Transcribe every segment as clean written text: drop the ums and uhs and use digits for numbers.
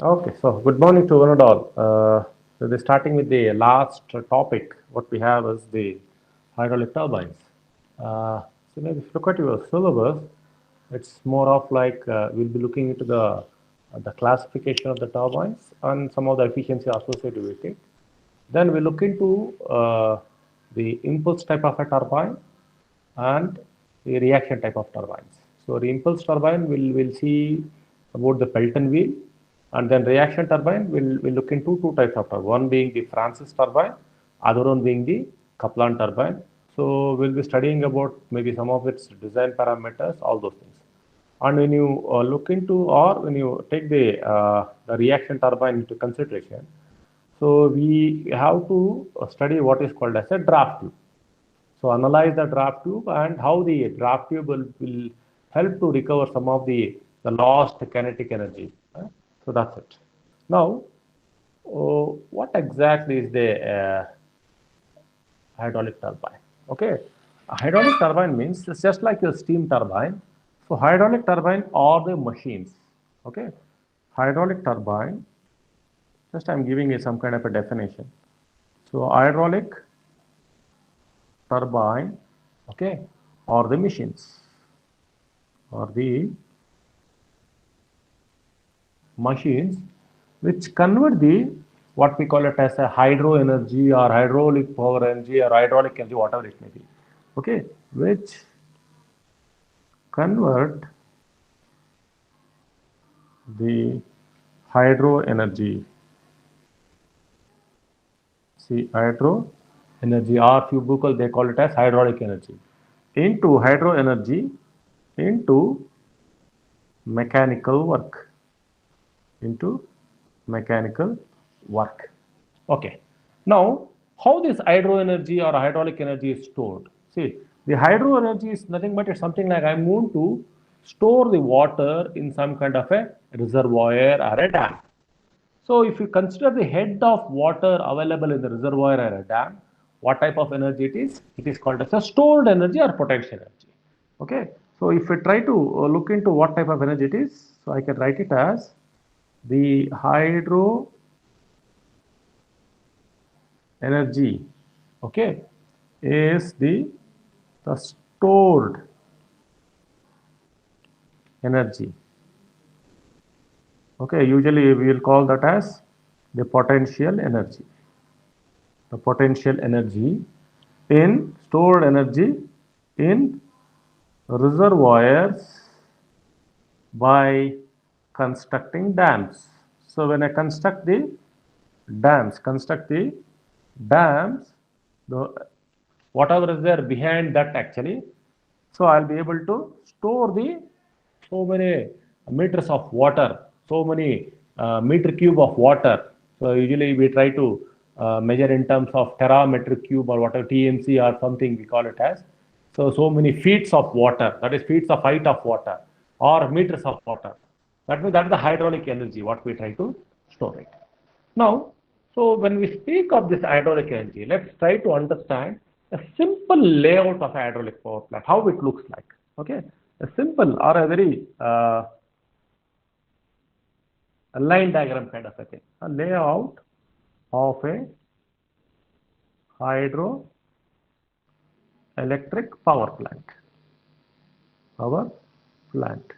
Okay, so good morning to one and all. Starting with the last topic, what we have is the hydraulic turbines. So maybe if you look at your syllabus, it's more of like we'll be looking into the classification of the turbines and some of the efficiency associated with it. Then we look into the impulse type of a turbine and the reaction type of turbines. So the impulse turbine will see about the Pelton wheel, and then reaction turbine will look into two types of turbine. One being the Francis turbine, other one being the Kaplan turbine. So we'll be studying about maybe some of its design parameters, all those things. And when you look into or when you take the reaction turbine into consideration, so we have to study what is called as a draft tube. So analyze the draft tube and how the draft tube will help to recover some of the lost kinetic energy. So that's it. Now, what exactly is the hydraulic turbine? Okay, a hydraulic turbine means it's just like a steam turbine. So hydraulic turbine are the machines. Okay, hydraulic turbine. Just I'm giving you some kind of a definition. So hydraulic turbine, okay, or the machines, or the machines which convert the what we call it as a hydro energy or hydraulic power energy or hydraulic energy, whatever it may be, okay, which convert the hydro energy, see hydro energy, or few people they call it as hydraulic energy, into hydro energy into mechanical work, into mechanical work. Okay. Now, how this hydro energy or hydraulic energy is stored? See, the hydro energy is nothing but it's something like I'm going to store the water in some kind of a reservoir or a dam. So, if you consider the head of water available in the reservoir or a dam, what type of energy it is? It is called as a stored energy or potential energy. Okay. So, if we try to look into what type of energy it is, so I can write it as the hydro energy, okay, is the stored energy. Okay, usually we will call that as the potential energy. The potential energy in stored energy in reservoirs by constructing dams. So when I construct the dams, the whatever is there behind that actually, so I'll be able to store the so many meters of water, so many meter cube of water. So usually we try to measure in terms of terameter cube or whatever TMC or something we call it as. So many feet of water, that is feet of height of water or meters of water. That means that is the hydraulic energy what we try to store it. Now, so when we speak of this hydraulic energy, let's try to understand a simple layout of a hydraulic power plant, how it looks like. Okay, a simple or a very a line diagram kind of a thing, a layout of a hydroelectric power plant. Power plant.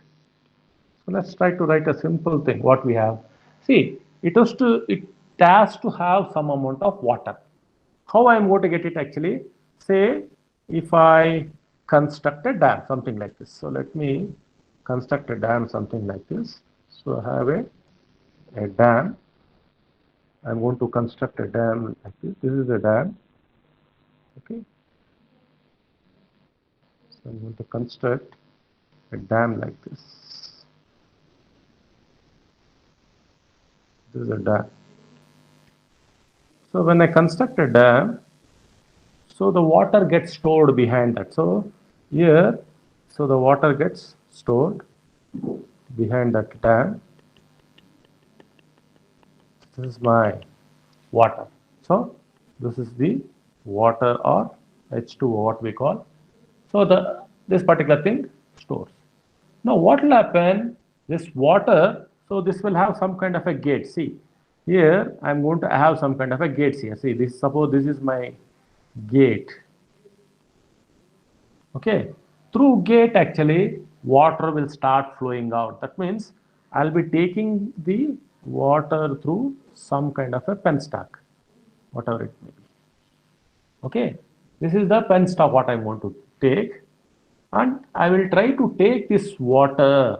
So let's try to write a simple thing. What we have, see, it has to have some amount of water. How I am going to get it actually? Say if I construct a dam, something like this. So let me construct a dam, something like this. So I have a dam. I'm going to construct a dam like this. This is a dam. Okay. So I'm going to construct a dam like this. This is a dam. So when I construct a dam, so the water gets stored behind that. So here, so the water gets stored behind that dam. This is my water. So this is the water or H2O, what we call. So this particular thing stores. Now what will happen? This water, So this will have some kind of a gate. See, here I'm going to have some kind of a gate here. See, this, suppose this is my gate. Okay, through gate actually water will start flowing out. That means I'll be taking the water through some kind of a penstock, whatever it may be. Okay, this is the penstock what I want to take, and I will try to take this water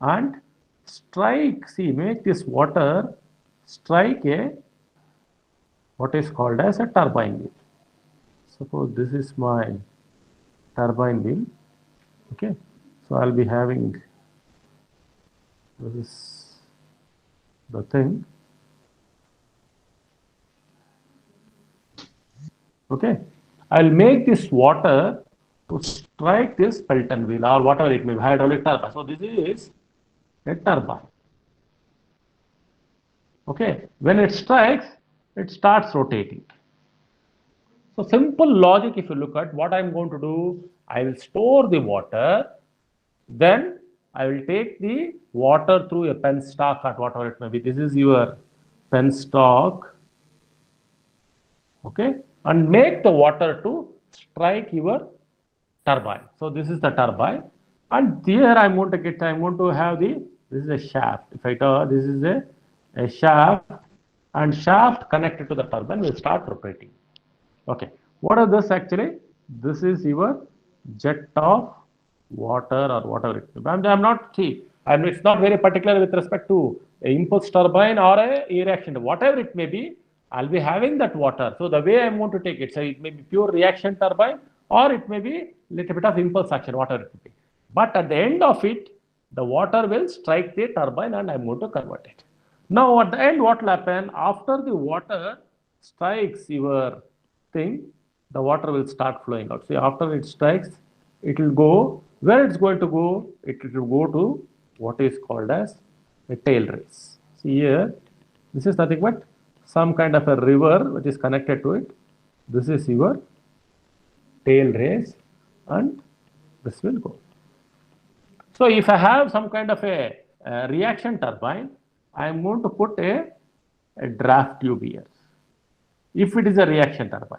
and strike, see, make this water strike a what is called as a turbine wheel. Suppose this is my turbine wheel. Okay, so I'll be having this is the thing. Okay, I'll make this water to strike this Pelton wheel or whatever it may be, hydraulic turbine. So this is a turbine. Okay, when it strikes, it starts rotating. So simple logic, if you look at what I'm going to do, I will store the water, then I will take the water through a penstock or whatever it may be. This is your penstock, okay, and make the water to strike your turbine. So this is the turbine, and here I'm going to have this is a shaft. If I tell this is a shaft, and shaft connected to the turbine will start rotating. Okay, what are this actually? This is your jet of water or whatever it is. I'm not see. It's not very particular with respect to a impulse turbine or a reaction, whatever it may be. I'll be having that water. So the way I'm going to take it, so it may be pure reaction turbine or it may be little bit of impulse action, whatever it may be. But at the end of it, the water will strike the turbine and I'm going to convert it. Now at the end, what will happen? After the water strikes your thing, the water will start flowing out. See, after it strikes, it will go, where it's going to go? It will go to what is called as a tail race. See here, this is nothing but some kind of a river which is connected to it. This is your tail race and this will go. So if I have some kind of a reaction turbine, I am going to put a draft tube here. If it is a reaction turbine,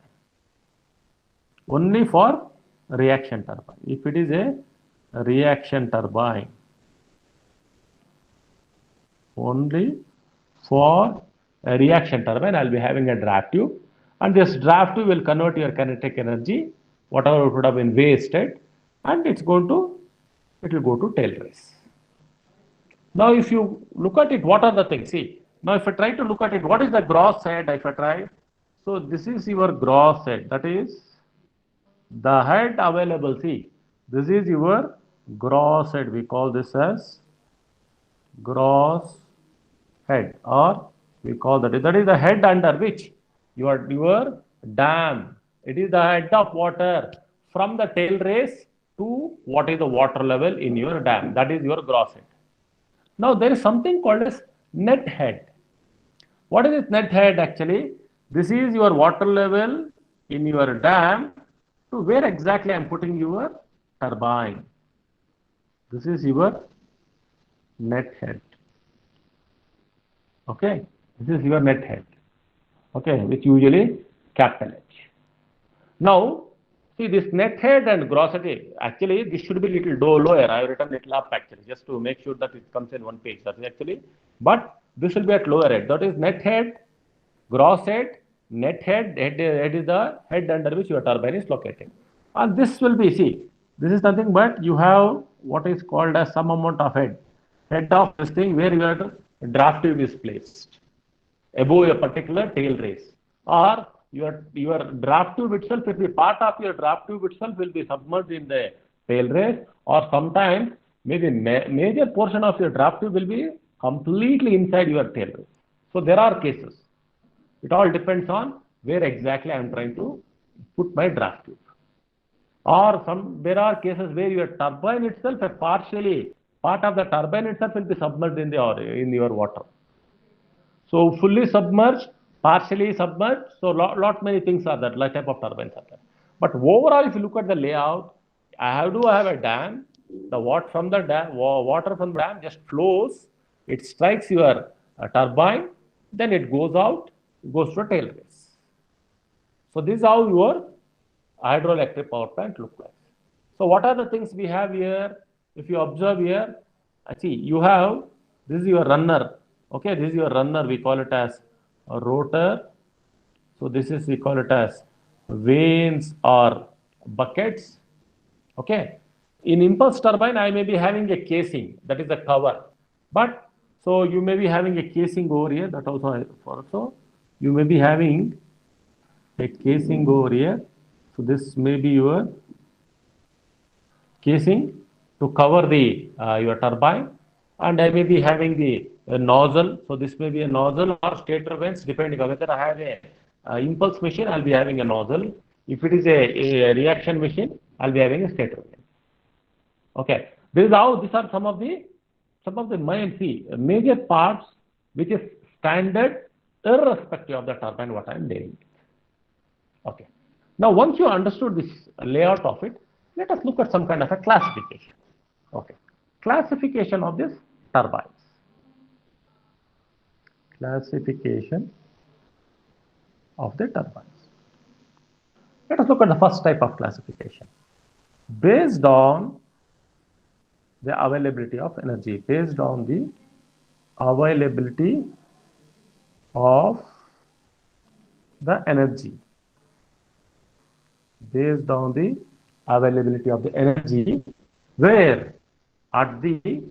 only for reaction turbine. If it is a reaction turbine, only for a reaction turbine, I'll be having a draft tube, and this draft tube will convert your kinetic energy, whatever would have been wasted, and it will go to tail race. Now, if you look at it, what are the things? See, now if I try to look at it, what is the gross head? If I try, so this is your gross head. That is the head available. See, this is your gross head. We call this as gross head, or we call that is the head under which your dam. It is the head of water from the tail race to what is the water level in your dam. That is your gross head. Now there is something called as net head. What is this net head actually? This is your water level in your dam to where exactly I am putting your turbine. This is your net head. Okay, this is your net head. Okay, which usually capital H. Now, see this net head and gross head, actually this should be little lower. I have written little up actually just to make sure that it comes in one page. That is actually, but this will be at lower head. That is net head, gross head, net head, head is the head under which your turbine is located. And this will be, see, this is nothing but you have what is called as some amount of head of this thing where your draft tube is placed above a particular tail race, or your draft tube itself will be part of your draft tube itself will be submerged in the tail race, or sometimes maybe major portion of your draft tube will be completely inside your tail race. So there are cases. It all depends on where exactly I am trying to put my draft tube. Or there are cases where your turbine itself, partially part of the turbine itself will be submerged in your water. So fully submerged, partially submerged. So lot many things are that, like type of turbines are there. But overall, if you look at the layout, I have a dam. The water from the dam just flows it strikes your turbine, then it goes out, goes to a tail race. So this is how your hydroelectric power plant look like. So what are the things we have here? If you observe here, see you have, this is your runner. Okay, this is your runner. We call it as a rotor. So this is, we call it as vanes or buckets. Okay. In impulse turbine, I may be having a casing, that is the cover. But so you may be having a casing over here, that also you may be having a casing over here. So this may be your casing to cover the your turbine, and I may be having the nozzle. So this may be a nozzle or stator vanes, depending on whether I have a impulse machine, I'll be having a nozzle. If it is a reaction machine, I'll be having a stator vane. Okay, this is how, these are some of the major parts which is standard irrespective of the turbine what I am dealing with. Okay. Now once you understood this layout of it, let us look at some kind of a classification. Okay. Classification of this turbines. Classification of the turbines. Let us look at the first type of classification. Based on the availability of energy, based on the availability of the energy, based on the availability of the energy, where at the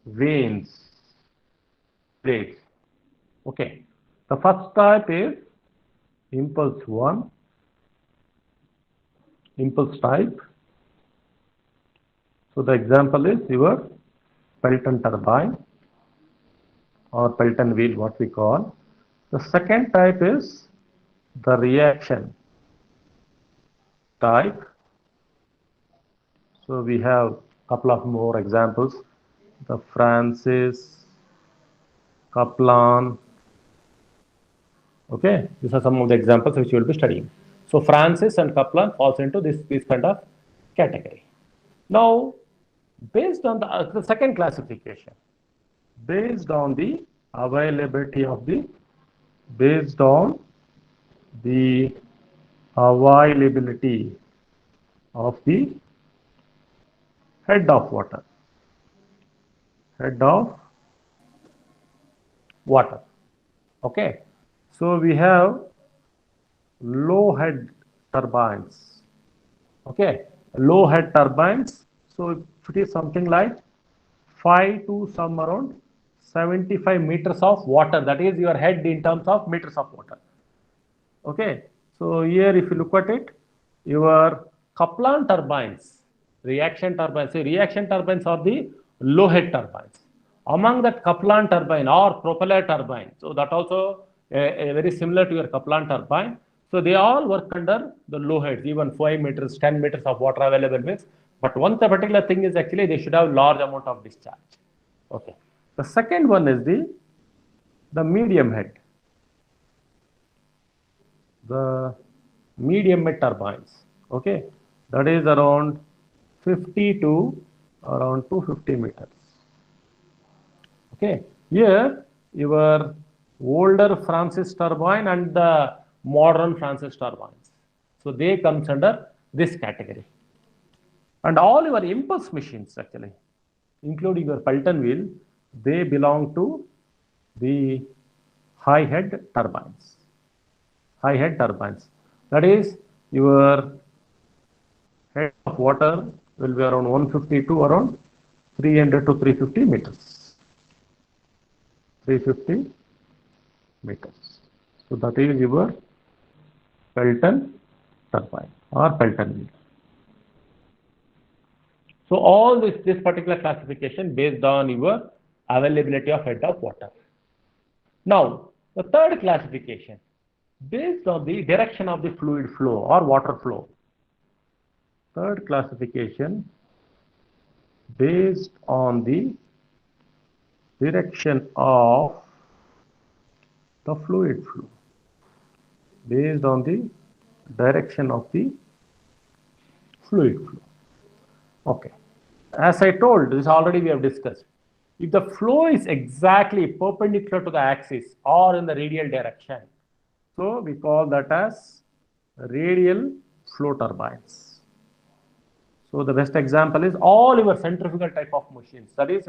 vanes, plates. Okay, the first type is impulse 1, impulse type. So the example is your Pelton turbine or Pelton wheel, what we call. The second type is the reaction type. So we have a couple of more examples. The Francis, Kaplan. Okay, these are some of the examples which you will be studying. So Francis and Kaplan falls into this kind of category. Now, based on the second classification, based on the availability of the, based on the availability of the head of water, head of water. Okay, so we have low head turbines. Okay, low head turbines. So if it is something like 5 to some around 75 meters of water, that is your head in terms of meters of water. Okay, so here if you look at it, your Kaplan turbines, reaction turbines, say reaction turbines are the low head turbines. Among that Kaplan turbine or propeller turbine, so that also very similar to your Kaplan turbine. So they all work under the low heads, even 5 meters, 10 meters of water available means. But one particular thing is actually they should have large amount of discharge. Okay. The second one is the medium head. The medium head turbines. Okay. That is around 50 to around 250 meters. Okay, here your older Francis turbine and the modern Francis turbines. So they comes under this category. And all your impulse machines actually, including your Pelton wheel, they belong to the high head turbines. High head turbines. That is your head of water will be around 150 to around 300 to 350 meters. 350 meters. So that is your Pelton turbine or Pelton wheel. So all this particular classification based on your availability of head of water. Now the third classification based on the direction of the fluid flow or water flow. Third classification based on the direction of the fluid flow, based on the direction of the fluid flow. Okay, as I told, this already we have discussed. if the flow is exactly perpendicular to the axis or in the radial direction, so we call that as radial flow turbines. So the best example is all your centrifugal type of machines. That is,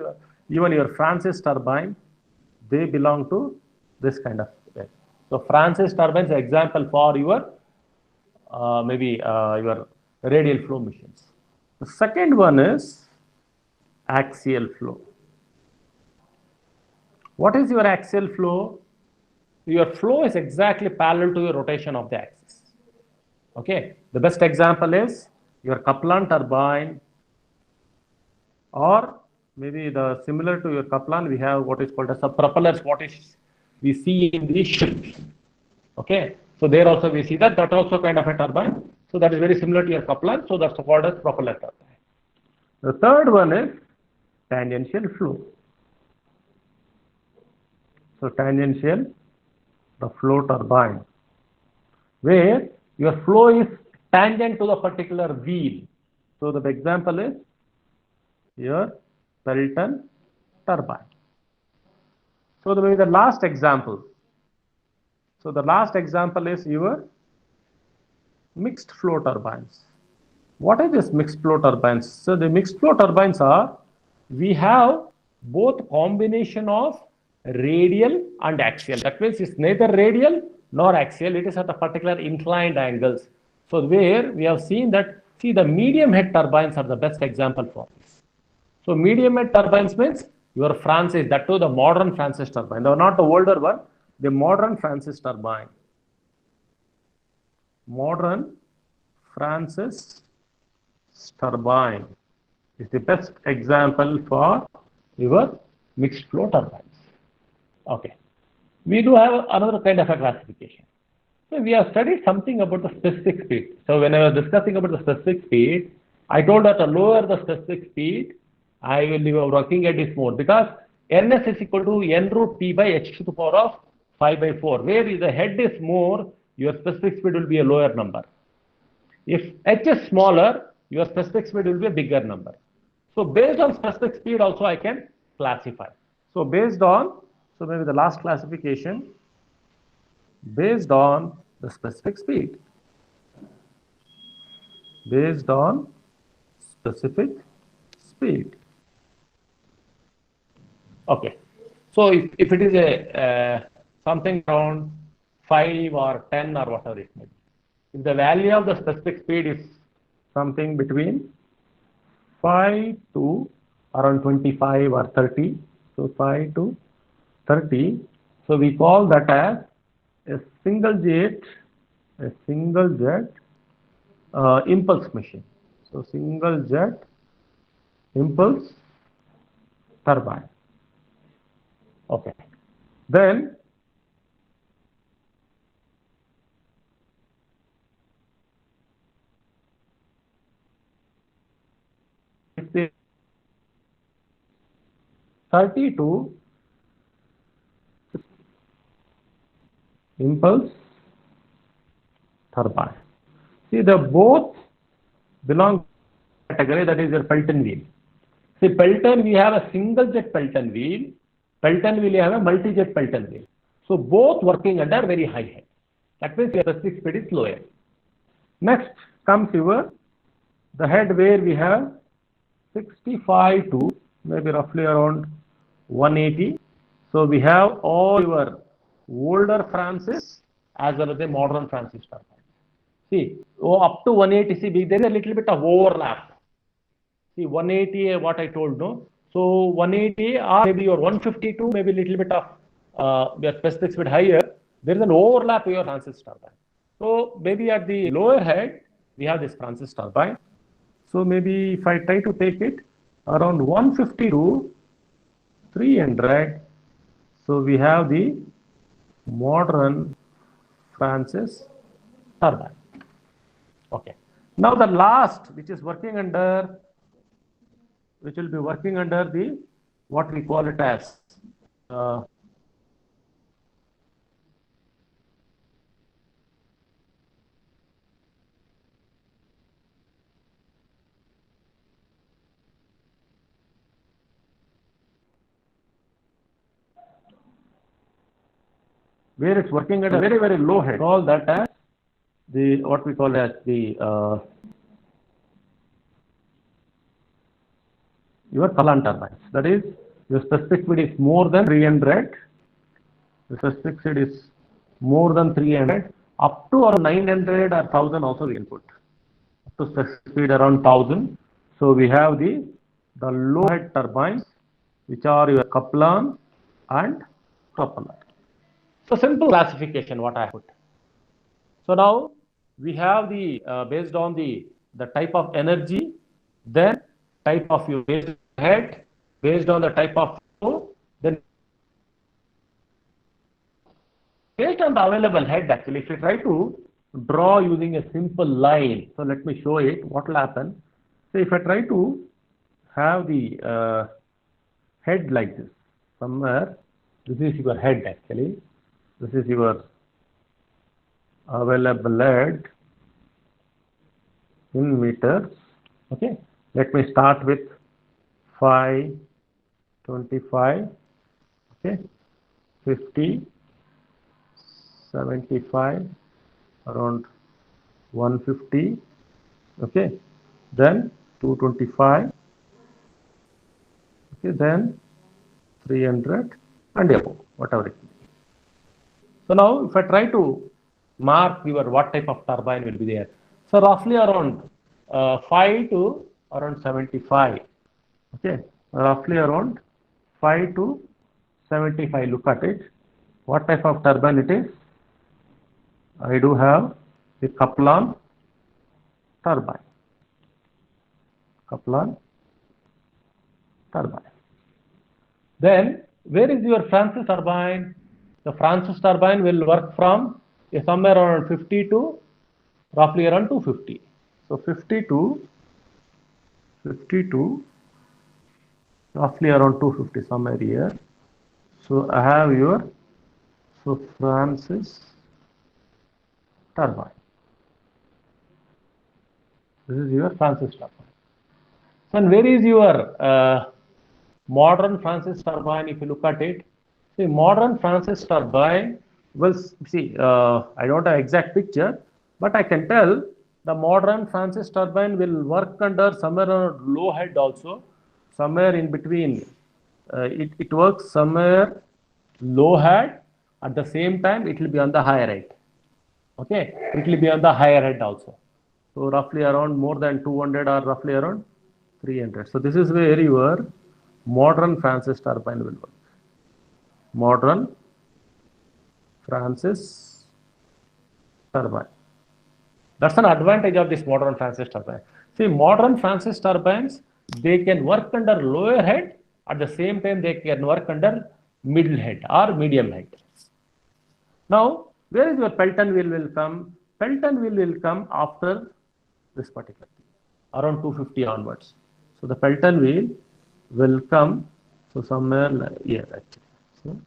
even your Francis turbine, they belong to this kind of way. So Francis turbine is an example for your maybe your radial flow machines. The second one is axial flow. What is your axial flow? Your flow is exactly parallel to your rotation of the axis. Okay, the best example is your Kaplan turbine, or maybe the similar to your Kaplan, we have what is called as a propellers, what is we see in the ships. Okay, so there also we see that also kind of a turbine. So that is very similar to your Kaplan. So that's called as propeller turbine. The third one is tangential flow. So tangential, the flow turbine, where your flow is tangent to the particular wheel. So the example is your Pelton turbine. So the last example. So the last example is your mixed flow turbines. What are these mixed flow turbines? So the mixed flow turbines are, we have both combination of radial and axial. That means it's neither radial nor axial. It is at a particular inclined angles. So where we have seen that, see, the medium head turbines are the best example for this. So medium head turbines means your Francis, that too the modern Francis turbine, though not the older one, the modern Francis turbine. Modern Francis turbine is the best example for your mixed flow turbines. Okay. We do have another kind of a classification. So we have studied something about the specific speed. So when I was discussing about the specific speed, I told that the lower the specific speed, I will be working at this mode, because ns is equal to n root p by h to the power of 5 by 4. Where the head is more, your specific speed will be a lower number. If h is smaller, your specific speed will be a bigger number. So based on specific speed also I can classify. So based on, so maybe the last classification, based on the specific speed. Based on specific speed. Okay. So if it is a something around 5 or 10 or whatever it may be, if the value of the specific speed is something between 5 to around 25 or 30, so 5 to 30, so we call that as a single jet impulse machine. So single jet impulse turbine. Okay. Then if the 32 impulse turbine. See, the both belong to category, that is your Pelton wheel. See, Pelton, we have a single jet Pelton wheel. Pelton wheel, you have a multi-jet Pelton wheel. So both working under very high head. That means your specific speed is lower. Next comes your the head where we have 65 to maybe roughly around 180. So we have all your older Francis as well as the modern Francis turbine. See, up to 180, see, there is a little bit of overlap. See, 180, what I told, no? So 180 or maybe your 152, maybe a little bit of your specific speed higher. There is an overlap with your Francis turbine. So maybe at the lower head, we have this Francis turbine. So maybe if I try to take it around 150 to 300, so we have the modern Francis turbine. Okay. Now the last, which is working under, which will be working under the, what we call it as, where it's working at a very, very low head. Call that as the, what we call as the, your Kaplan turbines. That is, your specific speed is more than 300. The specific speed is more than 300, up to or 900 or 1000 also we can put. Up to specific speed around 1000. So we have the low head turbines, which are your Kaplan and propeller. So simple classification what I put. So now we have the based on the type of energy, then type of your head, based on the type of flow, then based on the available head. Actually, if you try to draw using a simple line, so let me show it what will happen. So if I try to have the head like this, somewhere, this is your head actually, this is your available head in meters. Okay, let me start with 5, 25, okay, 50, 75, around 150, okay, then 225, okay, then 300 and above, whatever it is. So now if I try to mark your what type of turbine will be there, so roughly around 5 to around 75, okay, roughly around 5 to 75, look at it, what type of turbine it is. I do have the Kaplan turbine. Kaplan turbine. Then where is your Francis turbine? The Francis turbine will work from somewhere around 50 to roughly around 250. So 50 to roughly around 250 somewhere here. So I have your Francis turbine. This is your Francis turbine. So and where is your modern Francis turbine? If you look at it, see modern Francis turbine will see. I don't have exact picture, but I can tell the modern Francis turbine will work under somewhere around low head also, somewhere in between. It works somewhere low head. At the same time, it will be on the higher head. Okay, it will be on the higher head also. So roughly around more than 200 or roughly around 300. So this is where your modern Francis turbine will work. Modern Francis turbine. That's an advantage of this modern Francis turbine. See, modern Francis turbines, they can work under lower head, at the same time they can work under middle head or medium head. Now, where is your Pelton wheel will come? Pelton wheel will come after this particular thing, around 250 onwards. So the Pelton wheel will come, so somewhere here actually. So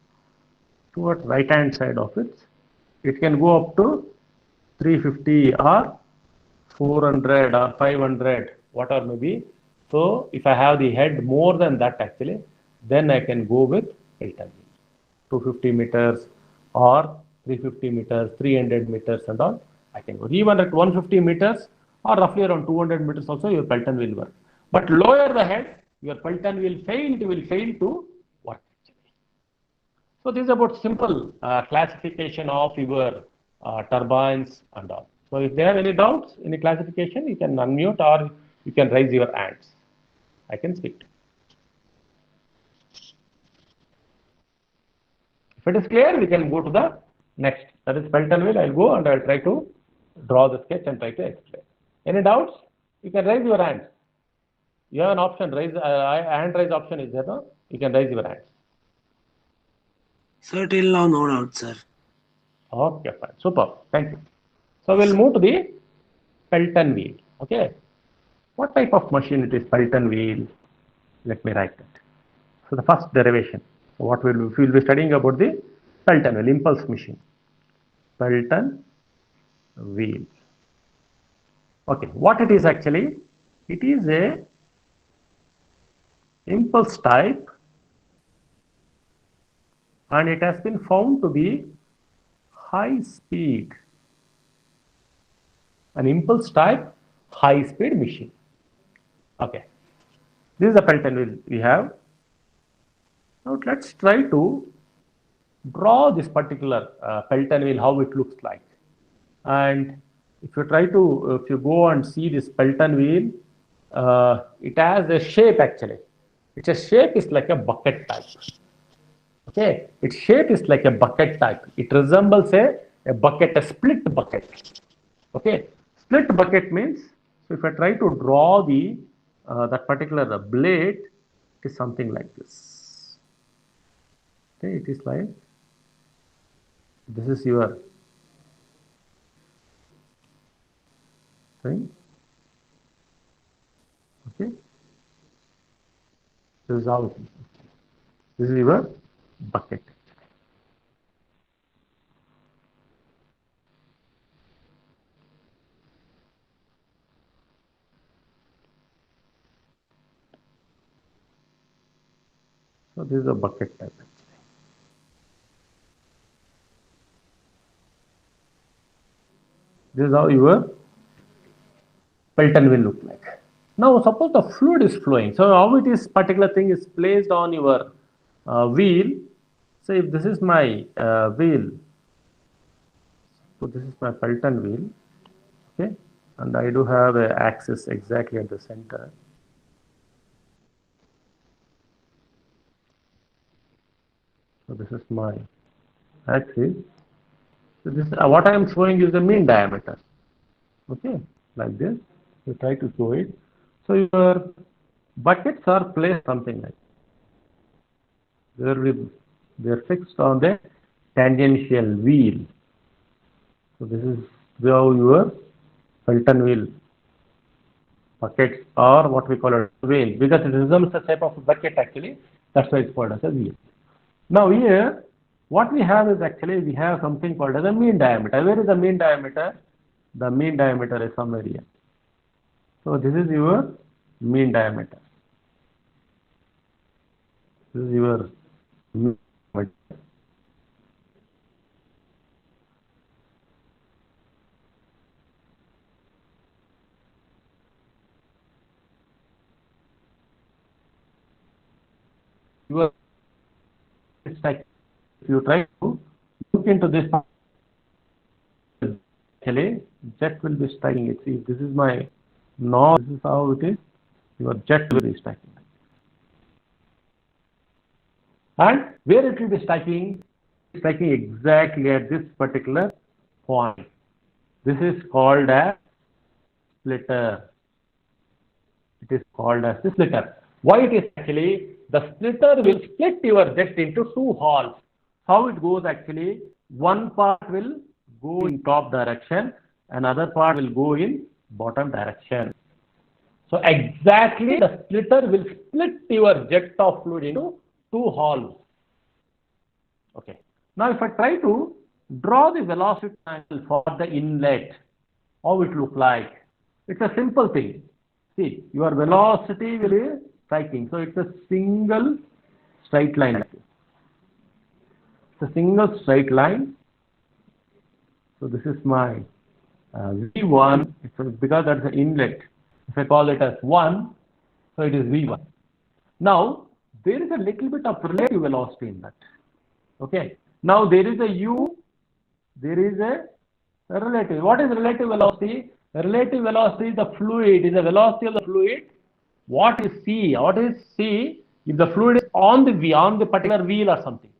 towards right hand side of it, it can go up to 350 or 400 or 500, whatever may be. So if I have the head more than that actually, then I can go with Pelton wheel. 250 meters or 350 meters, 300 meters and all, I can go. Even at 150 meters or roughly around 200 meters also your Pelton will work. But lower the head, your Pelton will fail to work actually. So this is about simple classification of your turbines and all. So if there are any doubts, any classification, you can unmute or you can raise your hands. I can speak. If it is clear, we can go to the next. That is Pelton wheel. I'll go and I'll try to draw the sketch and try to explain. Any doubts? You can raise your hands. You have an option, raise hand raise option is there, no? You can raise your hands. Sir, till now no doubt, sir. Okay, fine. Super. Thank you. So we'll move to the Pelton wheel. Okay. What type of machine it is Pelton wheel? Let me write that. So the first derivation. So what we'll be studying about the Pelton wheel, impulse machine. Pelton wheel. Okay. What it is actually? It is a impulse type, and it has been found to be high speed, an impulse type high speed machine. Okay, this is the Pelton wheel we have. Now let's try to draw this particular Pelton wheel, how it looks like. And if you go and see this Pelton wheel, it has a shape actually. Its shape is like a bucket type. Okay, its shape is like a bucket type. It resembles a bucket, a split bucket. Okay, split bucket means, so if I try to draw the that particular blade, it is something like this. Okay, it is like this is your thing. Okay, this is how it is. This is your bucket. So this is a bucket type. This is how your Pelton will look like. Now suppose the fluid is flowing. So how it is particular thing is placed on your wheel. So if this is my wheel, so this is my Pelton wheel, okay, and I do have an axis exactly at the center. So this is my axis. So this what I am showing is the mean diameter. Okay, like this. You try to show it. So your buckets are placed something like they're fixed on the tangential wheel. So this is how your Pelton wheel buckets are what we call a wheel, because it resembles the shape of a bucket actually. That's why it's called as a wheel. Now here, what we have is actually we have something called as a mean diameter. Where is the mean diameter? The mean diameter is somewhere here. So this is your mean diameter. This is your mean diameter. Your it's like if you try to look into this, actually jet will be striking it. See, this is my north. This is how it is. Your jet will be striking. And where it will be striking exactly at this particular point. This is called as splitter. It is called as the splitter. Why it is actually, the splitter will split your jet into two halves. How it goes actually, one part will go in top direction, another part will go in bottom direction. So exactly the splitter will split your jet of fluid into two halves. Okay. Now if I try to draw the velocity angle for the inlet, how it look like? It's a simple thing. See, your velocity will be striking. So it's a single straight line. It's a single straight line. So this is my V1. It's because that's the inlet. If I call it as 1, so it is V1. Now, there is a little bit of relative velocity in that. Okay. Now, there is a U, there is a relative. What is relative velocity? Relative velocity is the fluid, is the velocity of the fluid. What is C? What is C? If the fluid is on the particular wheel or something.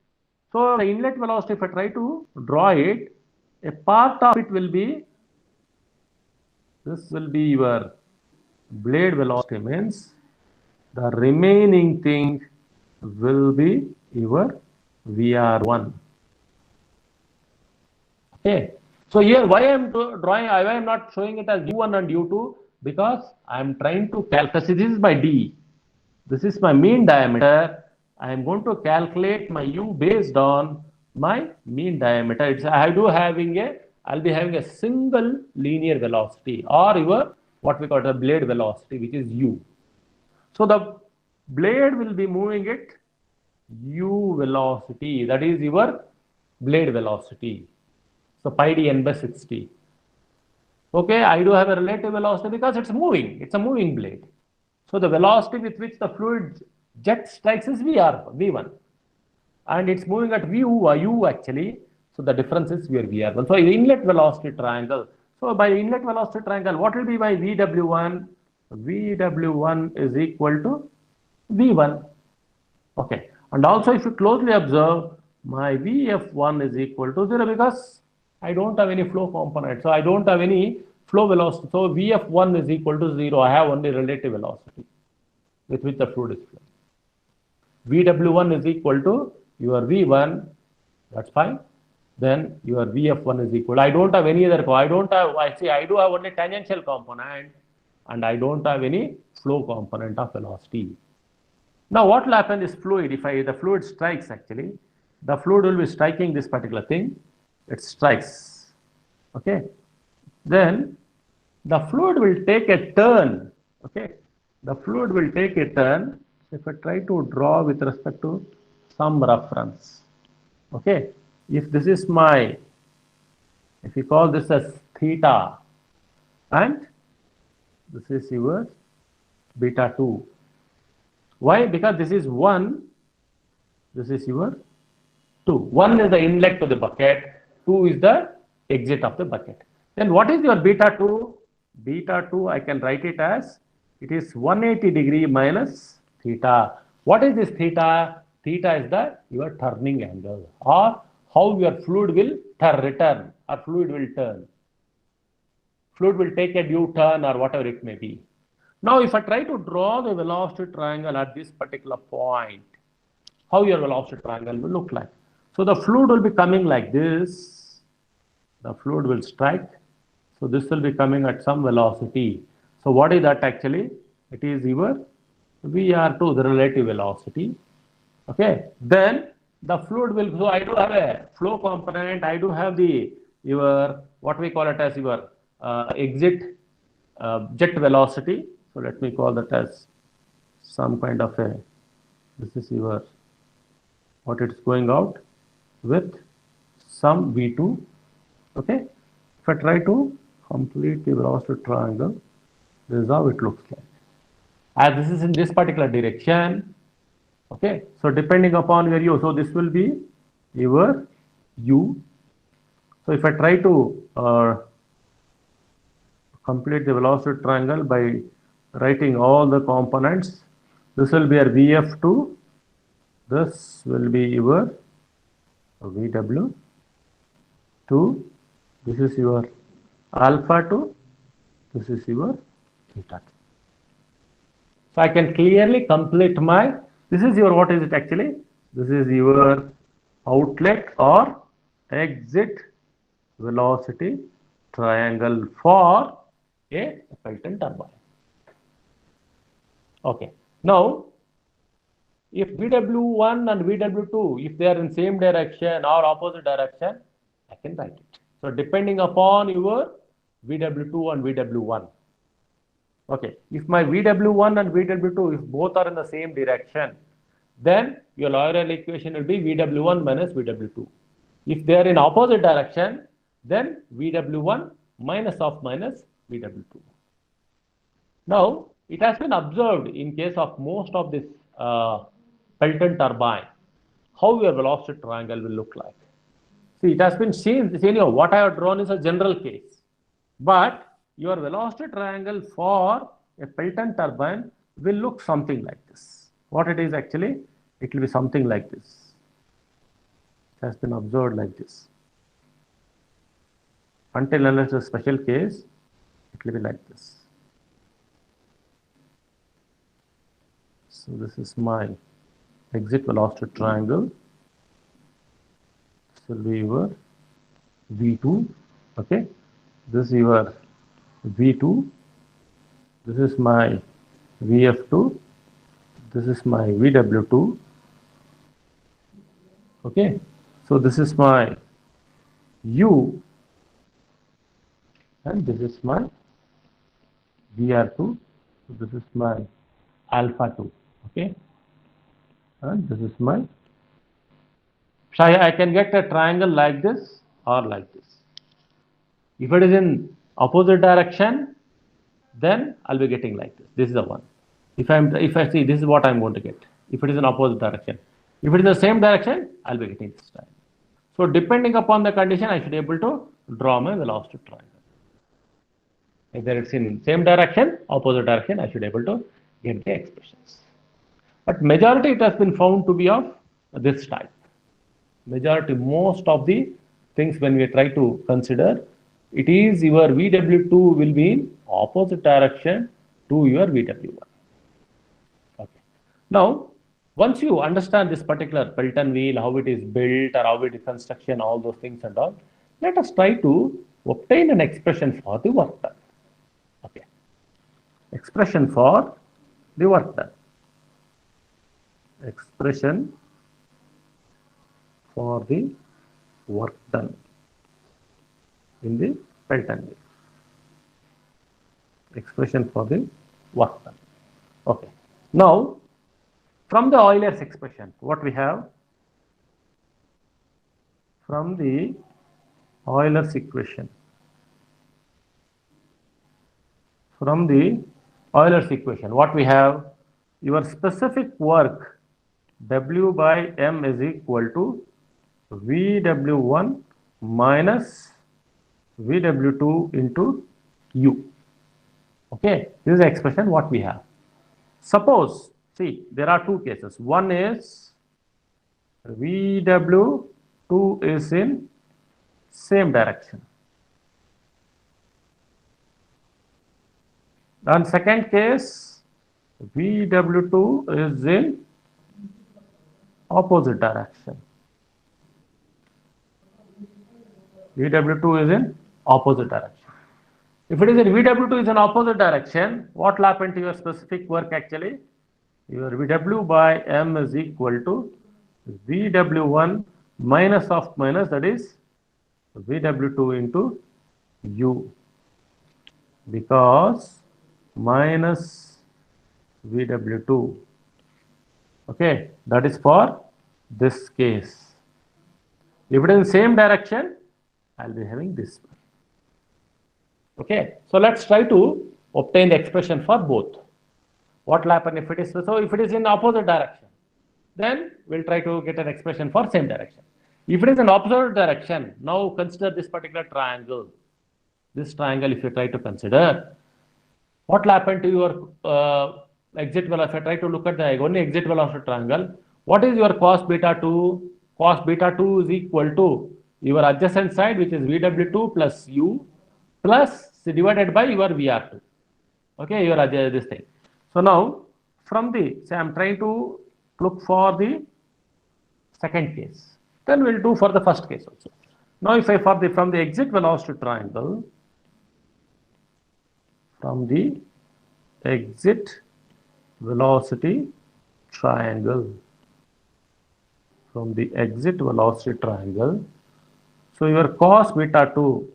So the inlet velocity, if I try to draw it, a part of it will be, this will be your blade velocity, means the remaining thing will be your VR1. Okay. So here, why I am drawing, why I am not showing it as U1 and U2, because I am trying to calculate. This is my D. This is my mean diameter. I am going to calculate my U based on my mean diameter. I'll be having a single linear velocity, or your what we call the blade velocity, which is U. So the blade will be moving at U velocity. That is your blade velocity. So pi d n by 60. Okay, I do have a relative velocity because it's moving. It's a moving blade. So the velocity with which the fluid jet strikes is V1. And it's moving at u actually. So the difference is VR1. So the inlet velocity triangle. So by inlet velocity triangle, what will be my VW1? VW1 is equal to V1. Okay. And also if you closely observe, my VF1 is equal to 0 because I don't have any flow component. So I don't have any flow velocity. So VF1 is equal to 0. I have only relative velocity with which the fluid is flowing. VW1 is equal to your V1, that's fine. Then your VF1 is equal. I don't have any other, I do have only tangential component and I don't have any flow component of velocity. Now what will happen is fluid, if the fluid strikes actually, the fluid will be striking this particular thing, it strikes, okay. Then the fluid will take a turn, okay. The fluid will take a turn. If I try to draw with respect to some reference, okay, if this is my, if you call this as theta and this is your beta 2. Why? Because this is 1, this is your 2. 1 is the inlet to the bucket, 2 is the exit of the bucket. Then what is your beta 2? Beta 2, I can write it as, it is 180 degree minus theta. What is this theta? Theta is your turning angle, or how your fluid will return, or fluid will turn. Fluid will take a U-turn or whatever it may be. Now, if I try to draw the velocity triangle at this particular point, how your velocity triangle will look like? So the fluid will be coming like this. The fluid will strike. So this will be coming at some velocity. So what is that actually? It is your VR2, the relative velocity. Okay. Then the fluid will, so I do have a flow component. I do have your, what we call it as your exit jet velocity. So let me call that as some kind of a, this is your, what it's going out with some V2. Okay. If I try to complete the velocity triangle, this is how it looks like. As this is in this particular direction, okay. So depending upon your u, so this will be your u. So if I try to complete the velocity triangle by writing all the components, this will be your VF2, this will be your VW2, this is your alpha 2, this is your theta 2. So I can clearly complete my, this is your, what is it actually? This is your outlet or exit velocity triangle for a Pelton turbine. Okay. Now, if VW1 and VW2, if they are in same direction or opposite direction, I can write it. So depending upon your VW2 and VW1. Okay, if my VW1 and VW2, if both are in the same direction, then your Euler equation will be VW1 minus VW2. If they are in opposite direction, then VW1 minus VW2. Now, it has been observed in case of most of this Pelton turbine, how your velocity triangle will look like. See, it has been seen, what I have drawn is a general case, but your velocity triangle for a Pelton turbine will look something like this. What it is actually, it will be something like this. It has been observed like this. Until unless a special case, it will be like this. So this is my exit velocity triangle. This will be your V2. Okay, this is your V2. This is my VF2. This is my VW2. Okay, so this is my U, and this is my VR2. So this is my alpha 2. Okay, and this is my, so I can get a triangle like this or like this. If it is in opposite direction, then I'll be getting like this. This is the one. If I see, this is what I'm going to get. If it is in opposite direction. If it is the same direction, I'll be getting this triangle. So depending upon the condition, I should be able to draw my velocity triangle. Either it's in same direction, opposite direction, I should be able to get the expressions. But majority it has been found to be of this type. Majority, most of the things when we try to consider, it is your VW2 will be in opposite direction to your VW1. Okay. Now, once you understand this particular Pelton wheel, how it is built or how it is construction, all those things and all, let us try to obtain an expression for the work done. Okay. Expression for the work done. Expression for the work done in the Pelton wheel. Expression for the work done. Okay. Now, from the Euler's expression, what we have? From the Euler's equation. From the Euler's equation, what we have? Your specific work W by M is equal to VW1 minus VW2 into U. Okay, this is the expression what we have. Suppose, see, there are two cases. One is VW2 is in same direction. And second case, VW2 is in opposite direction. VW2 is in opposite direction. If it is in VW2 is in opposite direction, what will happen to your specific work actually? Your VW by M is equal to VW1 minus of minus, that is VW2 into U, because minus VW2. Okay, that is for this case. If it is in same direction, I'll be having this one. Okay, so let's try to obtain the expression for both. What will happen if it is so? If it is in opposite direction, then we'll try to get an expression for same direction. If it is in opposite direction, now consider this particular triangle. This triangle, if you try to consider, what will happen to your exit velocity? If I try to look at the only exit velocity triangle, what is your cos beta 2? Cos beta 2 is equal to your adjacent side, which is VW2 plus U plus divided by your VR2. Okay, your this thing. So now from the, say I'm trying to look for the second case, then we'll do for the first case also. Now if I from the exit velocity triangle, from the exit velocity triangle, from the exit velocity triangle, so your cos beta 2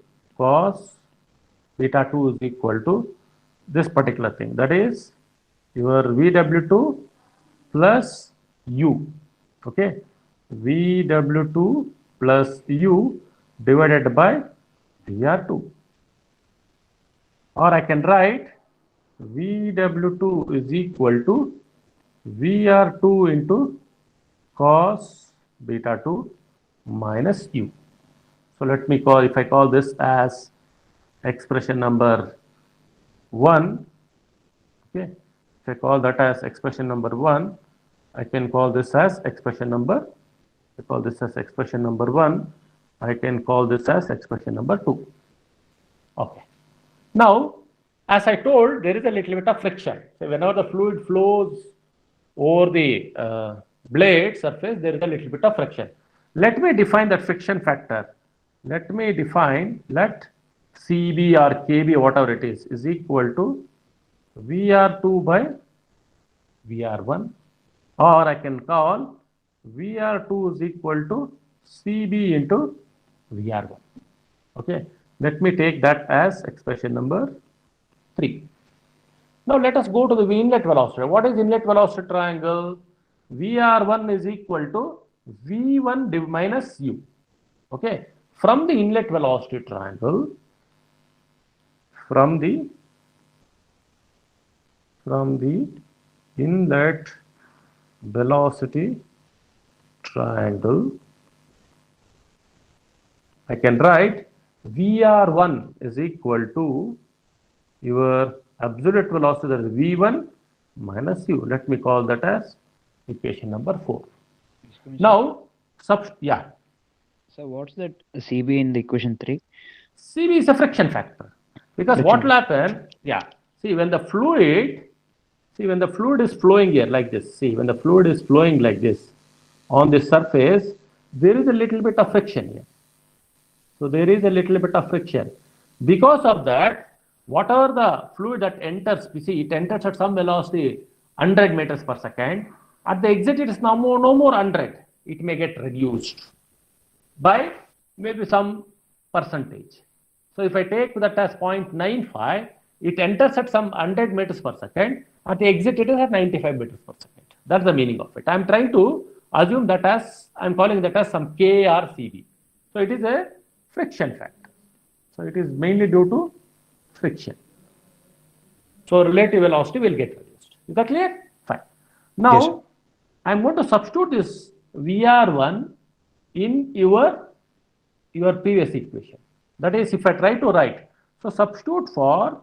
is equal to this particular thing, that is your VW2 plus U. Okay, VW2 plus U divided by VR2, or I can write VW2 is equal to VR2 into cos beta 2 minus U. So let me call, if I call this as expression number 1, okay, if I call that as expression number 1, I can call this as expression number, I call this as expression number 1, I can call this as expression number 2. Okay. Now, as I told, there is a little bit of friction. So whenever the fluid flows over the blade surface, there is a little bit of friction. Let me define that friction factor. Let me define, let CB or KB, whatever it is equal to VR2 by VR1, or I can call VR2 is equal to CB into VR1. Okay, let me take that as expression number 3. Now let us go to the inlet velocity. What is inlet velocity triangle? VR1 is equal to V1 minus U. Okay, from the inlet velocity triangle, from the inlet velocity triangle, I can write VR1 is equal to your absolute velocity, that is V1 minus U. Let me call that as equation number 4. Now, yeah. So what's that CB in the equation 3? CB is a friction factor. Because what will happen, yeah, see when the fluid is flowing here like this, see when the fluid is flowing like this on this surface, there is a little bit of friction here. So there is a little bit of friction. Because of that, whatever the fluid that enters, we see it enters at some velocity 100 meters per second. At the exit, it is no more 100. It may get reduced by maybe some percentage. So if I take that as 0.95, it enters at some 100 meters per second. At the exit, it is at 95 meters per second. That's the meaning of it. I'm trying to assume that as, I'm calling that as some K or CB. So it is a friction factor. So it is mainly due to friction. So relative velocity will get reduced. Is that clear? Fine. Now, yes, I'm going to substitute this VR1 in your previous equation. That is, if I try to write, so substitute for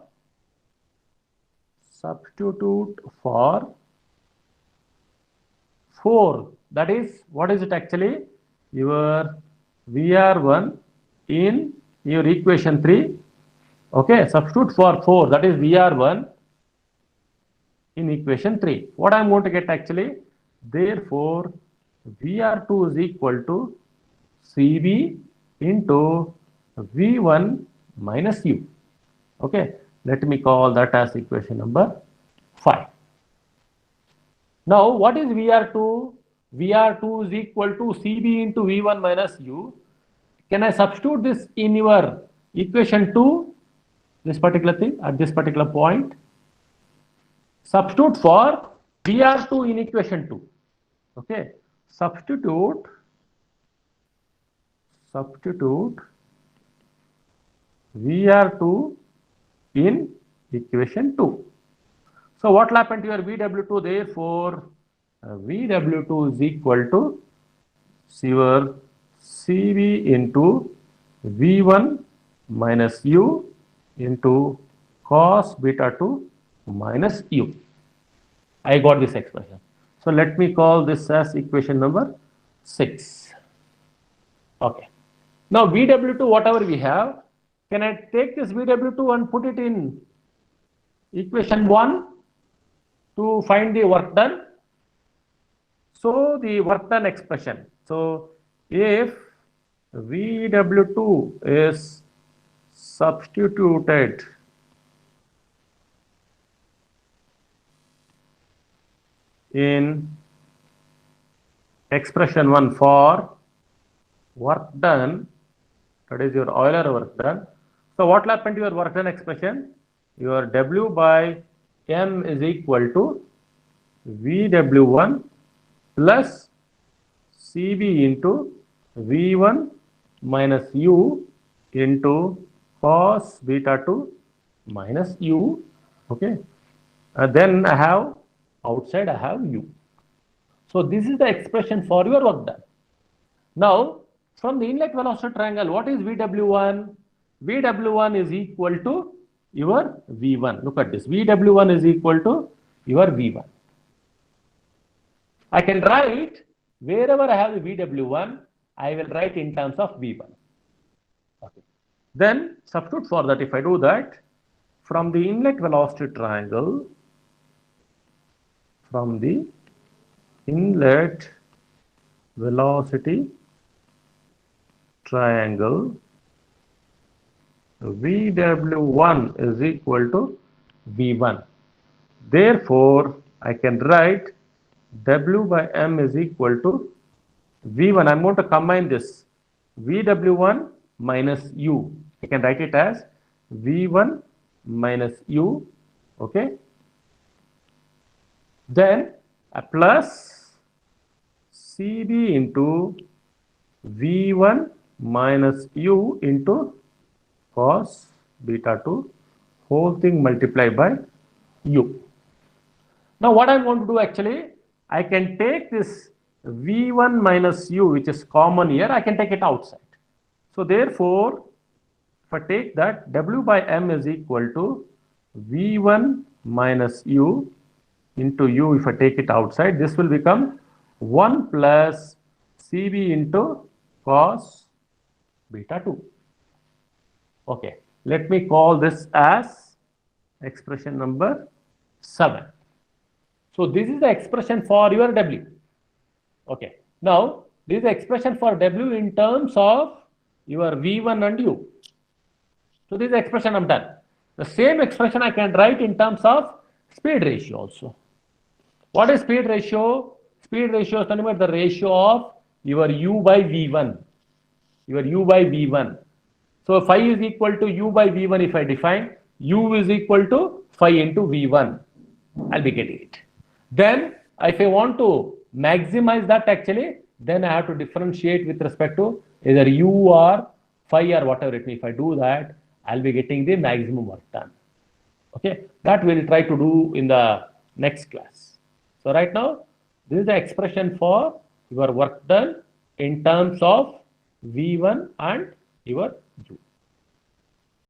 4. That is, what is it actually? Your VR1 in your equation 3. Okay, substitute for 4. That is VR1 in equation 3. What I am going to get actually? Therefore, VR2 is equal to CB into V1 minus U. Okay, let me call that as equation number 5. Now, what is VR2? VR2 is equal to CB into V1 minus U. Can I substitute this in your equation 2, this particular thing, at this particular point? Substitute for VR2 in equation 2. Okay, substitute VR2 in equation 2. So what will happen to your VW2? Therefore, VW2 is equal to your CB into V1 minus U into cos beta 2 minus U. I got this expression. So let me call this as equation number 6. Okay. Now VW2, whatever we have, can I take this VW2 and put it in equation 1 to find the work done? So the work done expression. So if VW2 is substituted in expression 1 for work done, that is your Euler work done. So what will happen to your work done expression? Your W by M is equal to VW1 plus CB into V1 minus U into cos beta 2 minus U. Okay. Then I have outside I have U. So this is the expression for your work done. Now, from the inlet velocity triangle, what is VW1? VW1 is equal to your V1. Look at this. VW1 is equal to your V1. I can write wherever I have the VW1, I will write in terms of V1. Okay. Then substitute for that. If I do that, from the inlet velocity triangle, VW1 is equal to V1. Therefore, I can write W by M is equal to V1. I'm going to combine this VW1 minus U. I can write it as V1 minus U. Okay. Then a plus CB into V1 minus U into cos beta 2 whole thing multiplied by U. Now what I'm going to do actually, I can take this V1 minus U, which is common here, I can take it outside. So therefore, if I take that, W by M is equal to V1 minus U into U. If I take it outside, this will become 1 plus CB into cos beta 2. Okay, let me call this as expression number 7. So this is the expression for your W. Okay, now this is the expression for W in terms of your V1 and U. So this is the expression I'm done. The same expression I can write in terms of speed ratio also. What is speed ratio? Speed ratio is nothing but the ratio of your U by V1. Your U by V1. So phi is equal to U by V1 if I define. U is equal to phi into V1. I'll be getting it. Then if I want to maximize that actually, then I have to differentiate with respect to either U or phi or whatever it may. If I do that, I'll be getting the maximum work done. Okay, that we'll try to do in the next class. So right now, this is the expression for your work done in terms of V1 and your U.